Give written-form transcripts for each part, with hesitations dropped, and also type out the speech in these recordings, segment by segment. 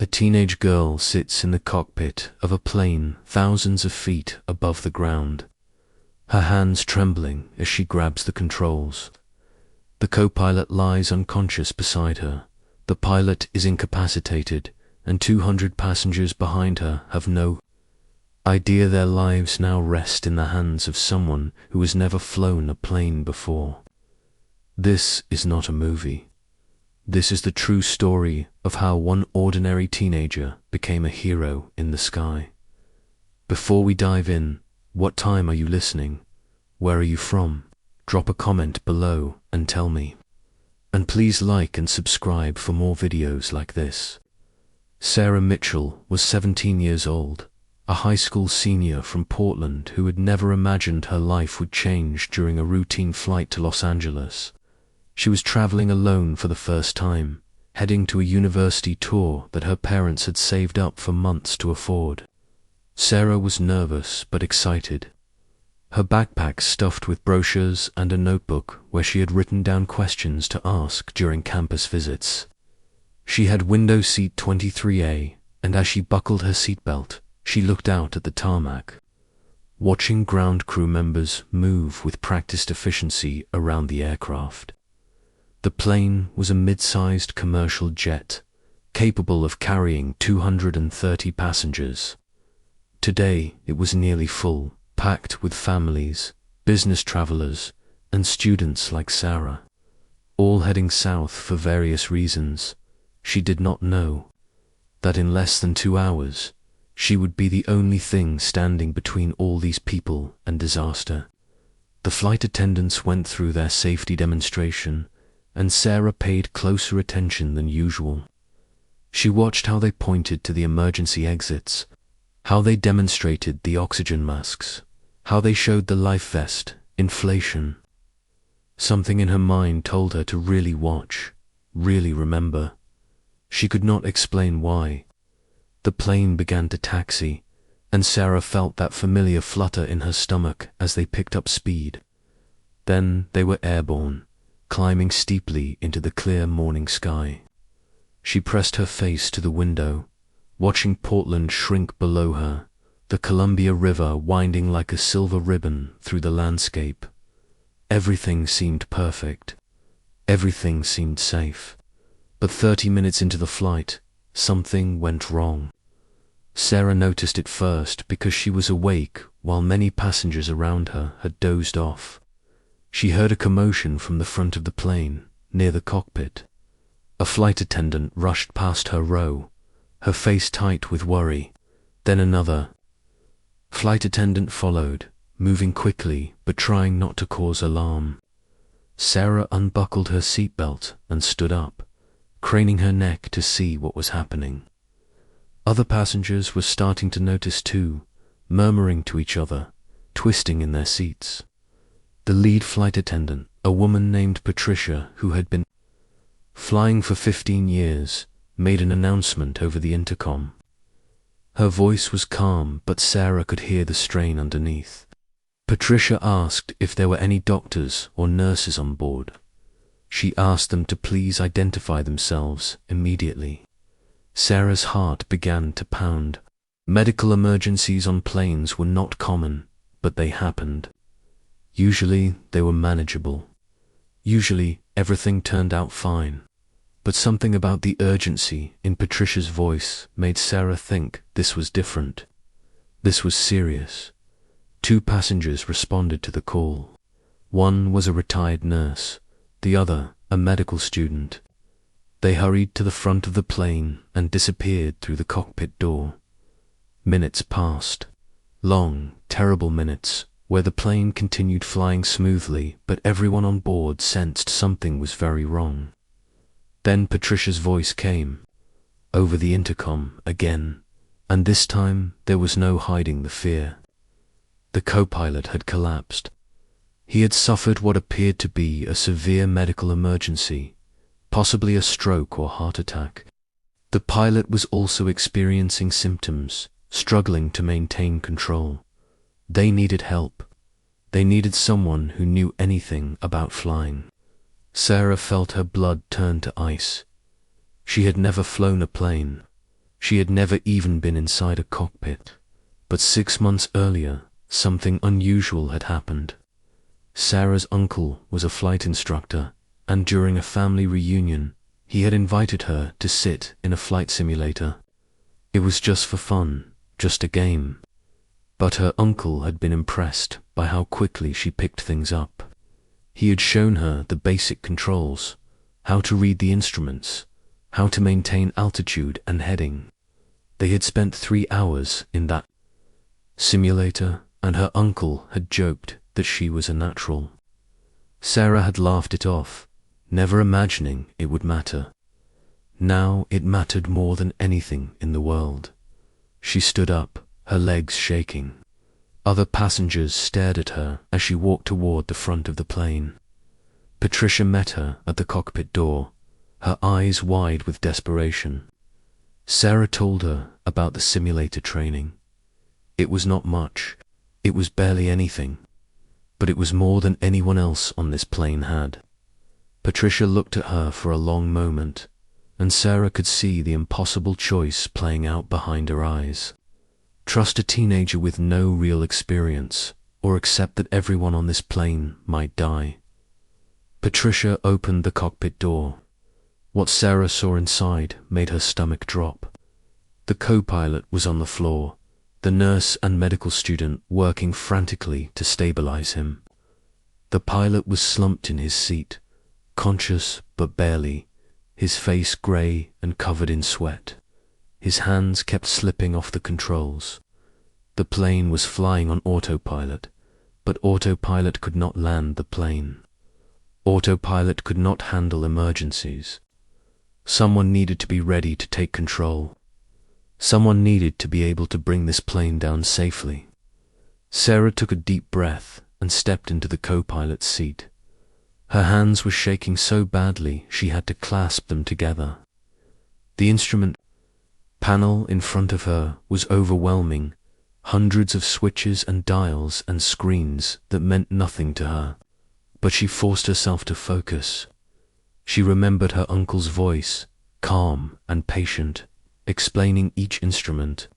A teenage girl sits in the cockpit of a plane thousands of feet above the ground, her hands trembling as she grabs the controls. The co-pilot lies unconscious beside her. The pilot is incapacitated, and 200 passengers behind her have no idea their lives now rest in the hands of someone who has never flown a plane before. This is not a movie. This is the true story of how one ordinary teenager became a hero in the sky. Before we dive in, what time are you listening? Where are you from? Drop a comment below and tell me. And please like and subscribe for more videos like this. Sarah Mitchell was 17 years old, a high school senior from Portland who had never imagined her life would change during a routine flight to Los Angeles. She was traveling alone for the first time, heading to a university tour that her parents had saved up for months to afford. Sarah was nervous but excited, her backpack stuffed with brochures and a notebook where she had written down questions to ask during campus visits. She had window seat 23A, and as she buckled her seatbelt, she looked out at the tarmac, watching ground crew members move with practiced efficiency around the aircraft. The plane was a mid-sized commercial jet, capable of carrying 230 passengers. Today it was nearly full, packed with families, business travelers, and students like Sarah, all heading south for various reasons. She did not know that in less than 2 hours, she would be the only thing standing between all these people and disaster. The flight attendants went through their safety demonstration, and Sarah paid closer attention than usual. She watched how they pointed to the emergency exits, how they demonstrated the oxygen masks, how they showed the life vest, inflation. Something in her mind told her to really watch, really remember. She could not explain why. The plane began to taxi, and Sarah felt that familiar flutter in her stomach as they picked up speed. Then they were airborne, climbing steeply into the clear morning sky. She pressed her face to the window, watching Portland shrink below her, the Columbia River winding like a silver ribbon through the landscape. Everything seemed perfect. Everything seemed safe. But 30 minutes into the flight, something went wrong. Sarah noticed it first because she was awake while many passengers around her had dozed off. She heard a commotion from the front of the plane, near the cockpit. A flight attendant rushed past her row, her face tight with worry. Then another flight attendant followed, moving quickly but trying not to cause alarm. Sarah unbuckled her seatbelt and stood up, craning her neck to see what was happening. Other passengers were starting to notice too, murmuring to each other, twisting in their seats. The lead flight attendant, a woman named Patricia who had been flying for 15 years, made an announcement over the intercom. Her voice was calm, but Sarah could hear the strain underneath. Patricia asked if there were any doctors or nurses on board. She asked them to please identify themselves immediately. Sarah's heart began to pound. Medical emergencies on planes were not common, but they happened. Usually they were manageable. Usually everything turned out fine. But something about the urgency in Patricia's voice made Sarah think this was different. This was serious. 2 passengers responded to the call. One was a retired nurse, the other a medical student. They hurried to the front of the plane and disappeared through the cockpit door. Minutes passed. Long, terrible minutes, where the plane continued flying smoothly, but everyone on board sensed something was very wrong. Then Patricia's voice came, over the intercom again, and this time there was no hiding the fear. The co-pilot had collapsed. He had suffered what appeared to be a severe medical emergency, possibly a stroke or heart attack. The pilot was also experiencing symptoms, struggling to maintain control. They needed help. They needed someone who knew anything about flying. Sarah felt her blood turn to ice. She had never flown a plane. She had never even been inside a cockpit. But 6 months earlier, something unusual had happened. Sarah's uncle was a flight instructor, and during a family reunion, he had invited her to sit in a flight simulator. It was just for fun, just a game. But her uncle had been impressed by how quickly she picked things up. He had shown her the basic controls, how to read the instruments, how to maintain altitude and heading. They had spent 3 hours in that simulator, and her uncle had joked that she was a natural. Sarah had laughed it off, never imagining it would matter. Now it mattered more than anything in the world. She stood up, her legs shaking. Other passengers stared at her as she walked toward the front of the plane. Patricia met her at the cockpit door, her eyes wide with desperation. Sarah told her about the simulator training. It was not much, it was barely anything, but it was more than anyone else on this plane had. Patricia looked at her for a long moment, and Sarah could see the impossible choice playing out behind her eyes. Trust a teenager with no real experience, or accept that everyone on this plane might die. Patricia opened the cockpit door. What Sarah saw inside made her stomach drop. The co-pilot was on the floor, the nurse and medical student working frantically to stabilize him. The pilot was slumped in his seat, conscious but barely, his face grey and covered in sweat. His hands kept slipping off the controls. The plane was flying on autopilot, but autopilot could not land the plane. Autopilot could not handle emergencies. Someone needed to be ready to take control. Someone needed to be able to bring this plane down safely. Sarah took a deep breath and stepped into the co-pilot's seat. Her hands were shaking so badly she had to clasp them together. The instrument panel in front of her was overwhelming, hundreds of switches and dials and screens that meant nothing to her. But she forced herself to focus. She remembered her uncle's voice, calm and patient, explaining each instrument.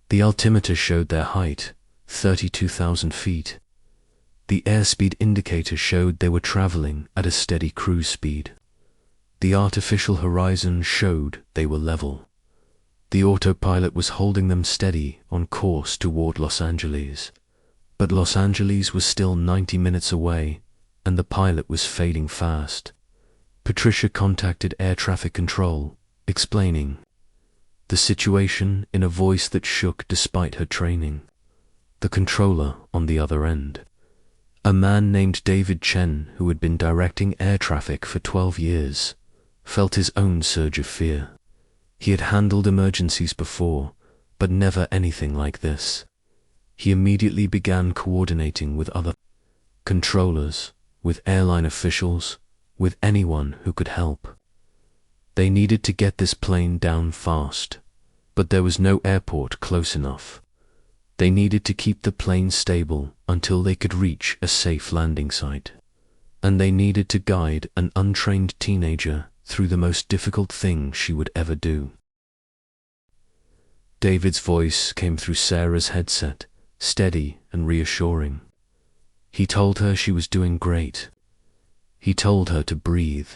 The altimeter showed their height, 32,000 feet. The airspeed indicator showed they were traveling at a steady cruise speed. The artificial horizon showed they were level. The autopilot was holding them steady on course toward Los Angeles. But Los Angeles was still 90 minutes away, and the pilot was fading fast. Patricia contacted air traffic control, explaining the situation in a voice that shook despite her training. The controller on the other end, a man named David Chen, who had been directing air traffic for 12 years, felt his own surge of fear. He had handled emergencies before, but never anything like this. He immediately began coordinating with other controllers, with airline officials, with anyone who could help. They needed to get this plane down fast, but there was no airport close enough. They needed to keep the plane stable until they could reach a safe landing site. And they needed to guide an untrained teenager through the most difficult thing she would ever do. David's voice came through Sarah's headset, steady and reassuring. He told her she was doing great. He told her to breathe.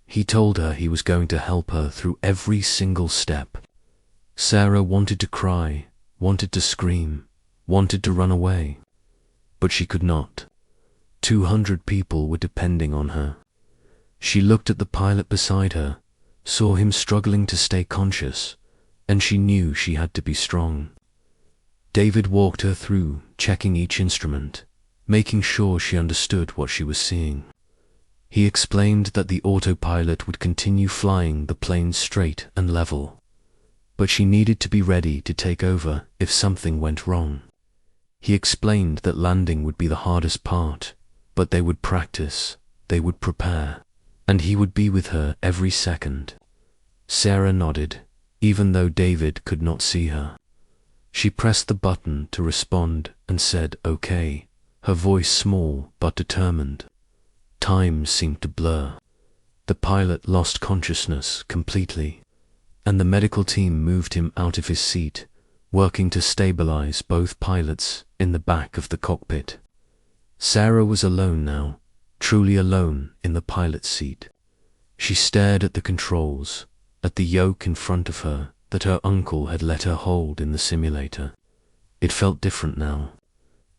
He told her he was going to help her through every single step. Sarah wanted to cry, wanted to scream, wanted to run away. But she could not. 200 people were depending on her. She looked at the pilot beside her, saw him struggling to stay conscious, and she knew she had to be strong. David walked her through, checking each instrument, making sure she understood what she was seeing. He explained that the autopilot would continue flying the plane straight and level, but she needed to be ready to take over if something went wrong. He explained that landing would be the hardest part, but they would practice, they would prepare, and he would be with her every second. Sarah nodded, even though David could not see her. She pressed the button to respond and said, "Okay," her voice small but determined. Time seemed to blur. The pilot lost consciousness completely. and the medical team moved him out of his seat, working to stabilize both pilots in the back of the cockpit. Sarah was alone now, truly alone in the pilot's seat. She stared at the controls, at the yoke in front of her that her uncle had let her hold in the simulator. It felt different now.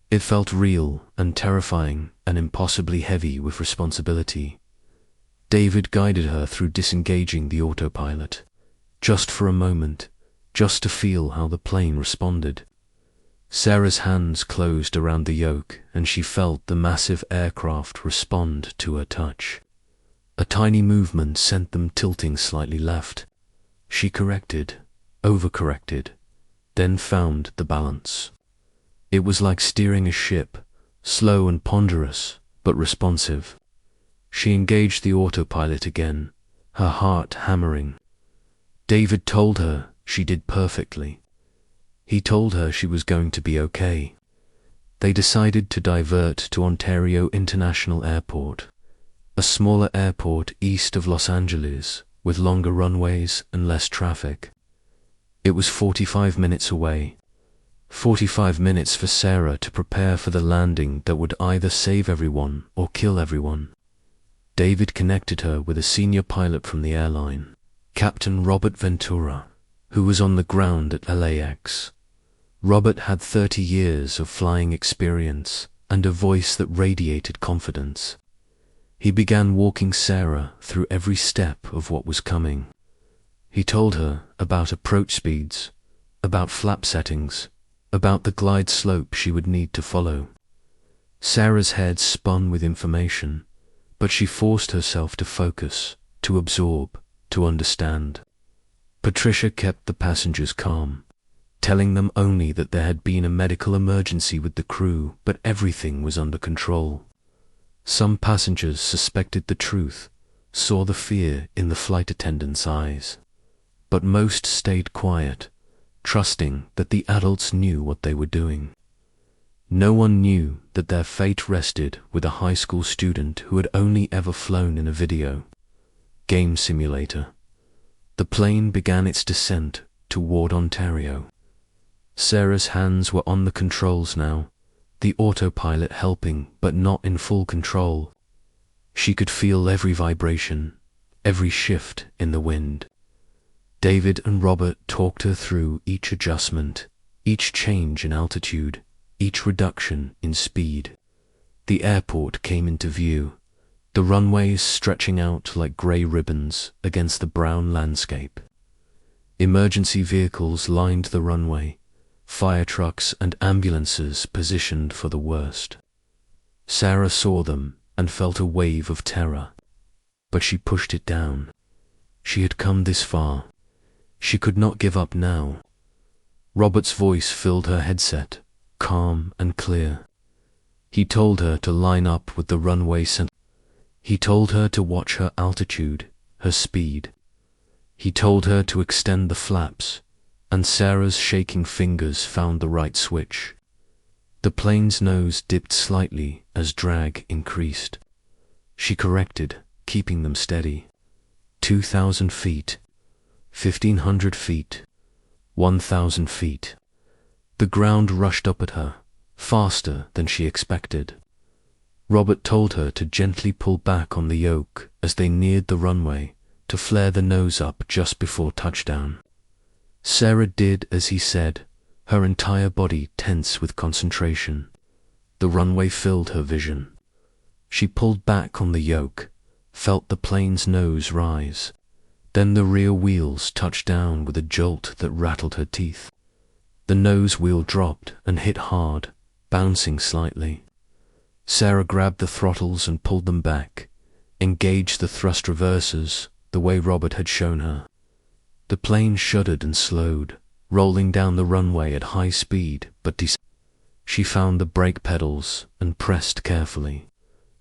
It felt real and terrifying and impossibly heavy with responsibility. David guided her through disengaging the autopilot, just for a moment, just to feel how the plane responded. Sarah's hands closed around the yoke, and she felt the massive aircraft respond to her touch. A tiny movement sent them tilting slightly left. She corrected, overcorrected, then found the balance. It was like steering a ship, slow and ponderous, but responsive. She engaged the autopilot again, her heart hammering. David told her she did perfectly. He told her she was going to be okay. They decided to divert to Ontario International Airport, a smaller airport east of Los Angeles with longer runways and less traffic. It was 45 minutes away. 45 minutes for Sarah to prepare for the landing that would either save everyone or kill everyone. David connected her with a senior pilot from the airline, Captain Robert Ventura, who was on the ground at LAX. Robert had 30 years of flying experience and a voice that radiated confidence. He began walking Sarah through every step of what was coming. He told her about approach speeds, about flap settings, about the glide slope she would need to follow. Sarah's head spun with information, but she forced herself to focus, to absorb, to understand. Patricia kept the passengers calm, telling them only that there had been a medical emergency with the crew, but everything was under control. Some passengers suspected the truth, saw the fear in the flight attendants' eyes, but most stayed quiet, trusting that the adults knew what they were doing. No one knew that their fate rested with a high school student who had only ever flown in a video game simulator. The plane began its descent toward Ontario. Sarah's hands were on the controls now, the autopilot helping but not in full control. She could feel every vibration, every shift in the wind. David and Robert talked her through each adjustment, each change in altitude, each reduction in speed. The airport came into view, the runways stretching out like grey ribbons against the brown landscape. Emergency vehicles lined the runway, fire trucks and ambulances positioned for the worst. Sarah saw them and felt a wave of terror, but she pushed it down. She had come this far. She could not give up now. Robert's voice filled her headset, calm and clear. He told her to line up with the runway center. He told her to watch her altitude, her speed. He told her to extend the flaps, and Sarah's shaking fingers found the right switch. The plane's nose dipped slightly as drag increased. She corrected, keeping them steady. 2,000 feet, 1,500 feet, 1,000 feet. The ground rushed up at her, faster than she expected. Robert told her to gently pull back on the yoke as they neared the runway, to flare the nose up just before touchdown. Sarah did as he said, her entire body tense with concentration. The runway filled her vision. She pulled back on the yoke, felt the plane's nose rise. Then the rear wheels touched down with a jolt that rattled her teeth. The nose wheel dropped and hit hard, bouncing slightly. Sarah grabbed the throttles and pulled them back, engaged the thrust reversers the way Robert had shown her. The plane shuddered and slowed, rolling down the runway at high speed, but she found the brake pedals and pressed carefully,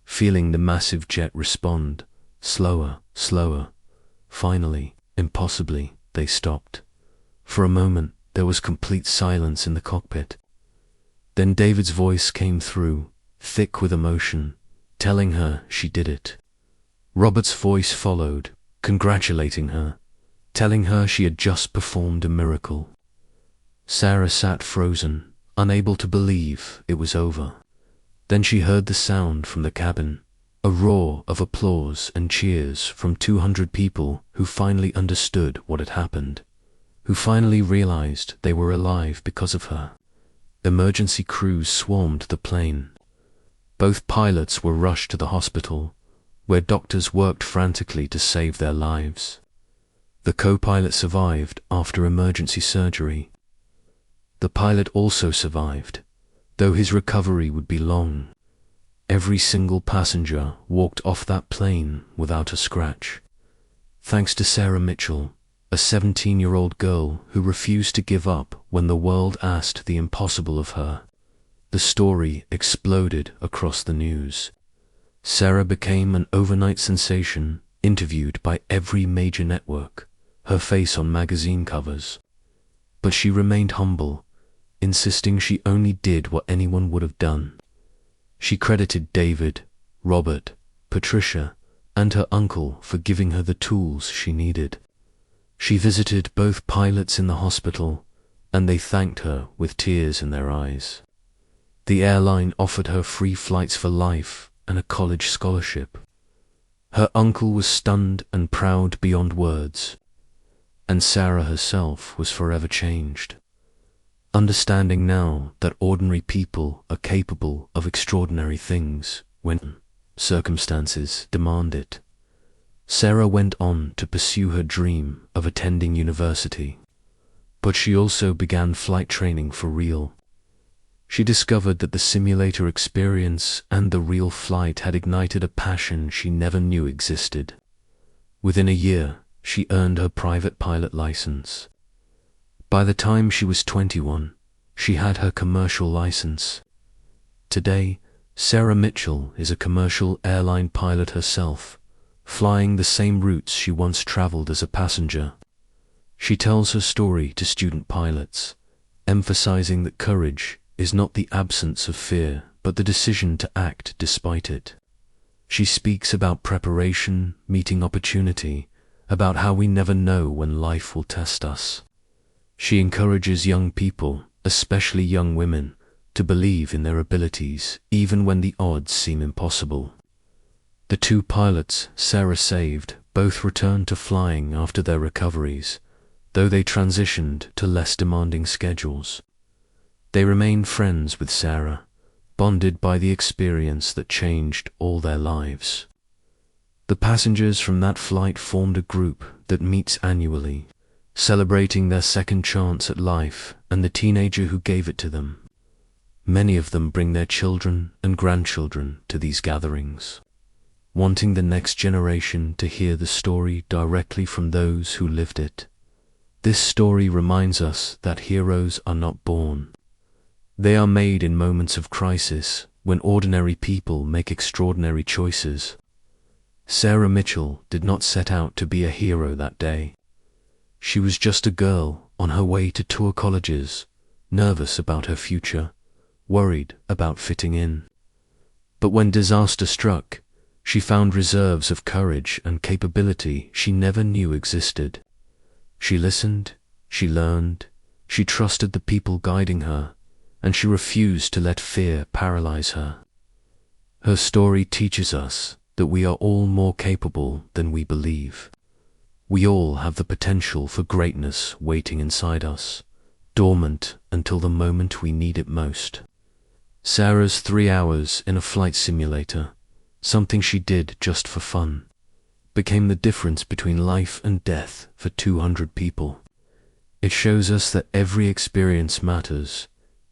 feeling the massive jet respond, slower, slower. Finally, impossibly, they stopped. For a moment, there was complete silence in the cockpit. Then David's voice came through, thick with emotion, telling her she did it. Robert's voice followed, congratulating her, telling her she had just performed a miracle. Sarah sat frozen, unable to believe it was over. Then she heard the sound from the cabin, a roar of applause and cheers from 200 people who finally understood what had happened, who finally realized they were alive because of her. Emergency crews swarmed the plane. Both pilots were rushed to the hospital, where doctors worked frantically to save their lives. The co-pilot survived after emergency surgery. The pilot also survived, though his recovery would be long. Every single passenger walked off that plane without a scratch. Thanks to Sarah Mitchell, a 17-year-old girl who refused to give up when the world asked the impossible of her. The story exploded across the news. Sarah became an overnight sensation, interviewed by every major network, her face on magazine covers. But she remained humble, insisting she only did what anyone would have done. She credited David, Robert, Patricia, and her uncle for giving her the tools she needed. She visited both pilots in the hospital, and they thanked her with tears in their eyes. The airline offered her free flights for life and a college scholarship. Her uncle was stunned and proud beyond words, and Sarah herself was forever changed. Understanding now that ordinary people are capable of extraordinary things when circumstances demand it, Sarah went on to pursue her dream of attending university. But she also began flight training for real. She discovered that the simulator experience and the real flight had ignited a passion she never knew existed. Within a year, she earned her private pilot license. By the time she was 21, she had her commercial license. Today, Sarah Mitchell is a commercial airline pilot herself, flying the same routes she once traveled as a passenger. She tells her story to student pilots, emphasizing that courage is not the absence of fear, but the decision to act despite it. She speaks about preparation, meeting opportunity, about how we never know when life will test us. She encourages young people, especially young women, to believe in their abilities even when the odds seem impossible. The two pilots Sarah saved both returned to flying after their recoveries, though they transitioned to less demanding schedules. They remain friends with Sarah, bonded by the experience that changed all their lives. The passengers from that flight formed a group that meets annually, celebrating their second chance at life and the teenager who gave it to them. Many of them bring their children and grandchildren to these gatherings, wanting the next generation to hear the story directly from those who lived it. This story reminds us that heroes are not born. They are made in moments of crisis when ordinary people make extraordinary choices. Sarah Mitchell did not set out to be a hero that day. She was just a girl on her way to tour colleges, nervous about her future, worried about fitting in. But when disaster struck, she found reserves of courage and capability she never knew existed. She listened, she learned, she trusted the people guiding her, and she refused to let fear paralyze her. Her story teaches us that we are all more capable than we believe. We all have the potential for greatness waiting inside us, dormant until the moment we need it most. Sarah's 3 hours in a flight simulator, something she did just for fun, became the difference between life and death for 200 people. It shows us that every experience matters,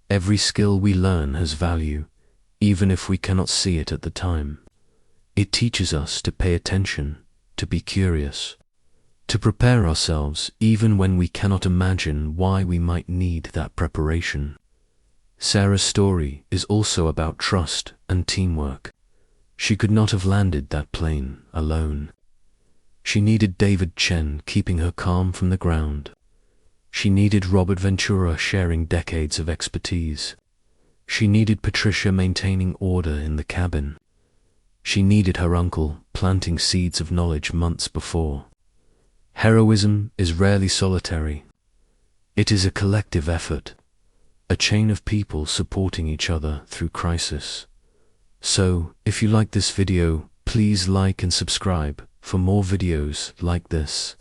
every skill we learn has value, even if we cannot see it at the time. It teaches us to pay attention, to be curious, to prepare ourselves even when we cannot imagine why we might need that preparation. Sarah's story is also about trust and teamwork. She could not have landed that plane alone. She needed David Chen keeping her calm from the ground. She needed Robert Ventura sharing decades of expertise. She needed Patricia maintaining order in the cabin. She needed her uncle planting seeds of knowledge months before. Heroism is rarely solitary. It is a collective effort, a chain of people supporting each other through crisis. So, if you like this video, please like and subscribe for more videos like this.